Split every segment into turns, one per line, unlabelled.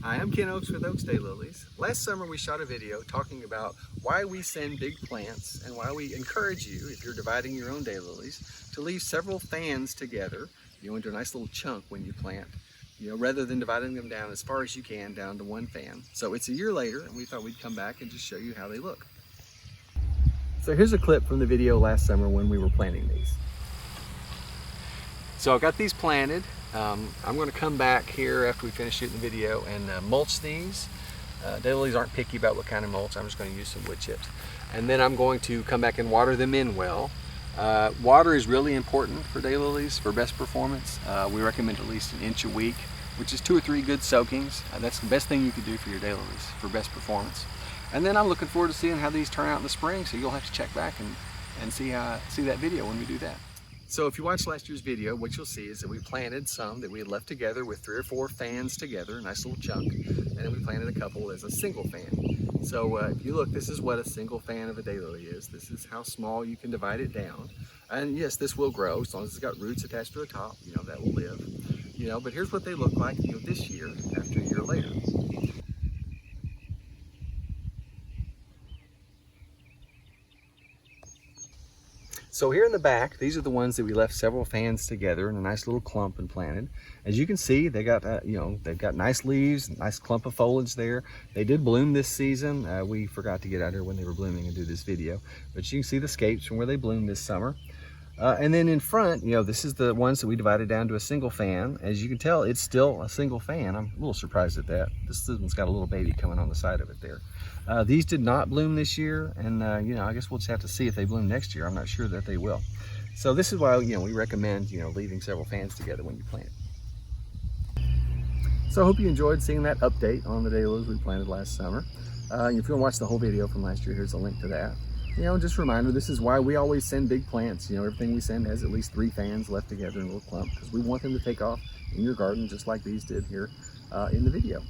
Hi, I'm Ken Oaks with Oaks Daylilies. Last summer we shot a video talking about why we send big plants and why we encourage you, if you're dividing your own daylilies, to leave several fans together, into a nice little chunk when you plant, rather than dividing them down as far as you can down to one fan. So it's a year later and we thought we'd come back and just show you how they look. So here's a clip from the video last summer when we were planting these. So I've got these planted. I'm going to come back here after we finish shooting the video and mulch these. Daylilies aren't picky about what kind of mulch. I'm just going to use some wood chips. And then I'm going to come back and water them in well. Water is really important for daylilies for best performance. We recommend at least 1 inch a week, which is 2 or 3 good soakings. That's the best thing you can do for your daylilies for best performance. And then I'm looking forward to seeing how these turn out in the spring, so you'll have to check back and see that video when we do that. So if you watched last year's video, what you'll see is that we planted some that we had left together with 3 or 4 fans together, a nice little chunk, and then we planted a couple as a single fan. So if you look, this is what a single fan of a daylily is. This is how small you can divide it down. And yes, this will grow as long as it's got roots attached to the top, that will live. But here's what they look like, this year after a year later. So here in the back, these are the ones that we left several fans together in a nice little clump and planted. As you can see, they got they've got nice leaves, nice clump of foliage there. They did bloom this season. We forgot to get out here when they were blooming and do this video, but you can see the scapes from where they bloomed this summer. And then in front, this is the ones that we divided down to a single fan. As you can tell, it's still a single fan. I'm a little surprised at that. This one's got a little baby coming on the side of it there. These did not bloom this year, and I guess we'll just have to see if they bloom next year. I'm not sure that they will. So this is why we recommend leaving several fans together when you plant. So I hope you enjoyed seeing that update on the daylilies we planted last summer. If you want to watch the whole video from last year, here's a link to that. Just a reminder, this is why we always send big plants. Everything we send has at least 3 fans left together in a little clump, because we want them to take off in your garden just like these did here in the video.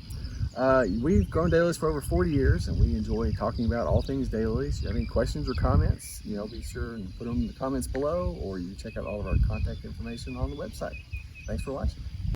We've grown daylilies for over 40 years, and we enjoy talking about all things daylilies. If you have any questions or comments, be sure and put them in the comments below, or you can check out all of our contact information on the website. Thanks for watching.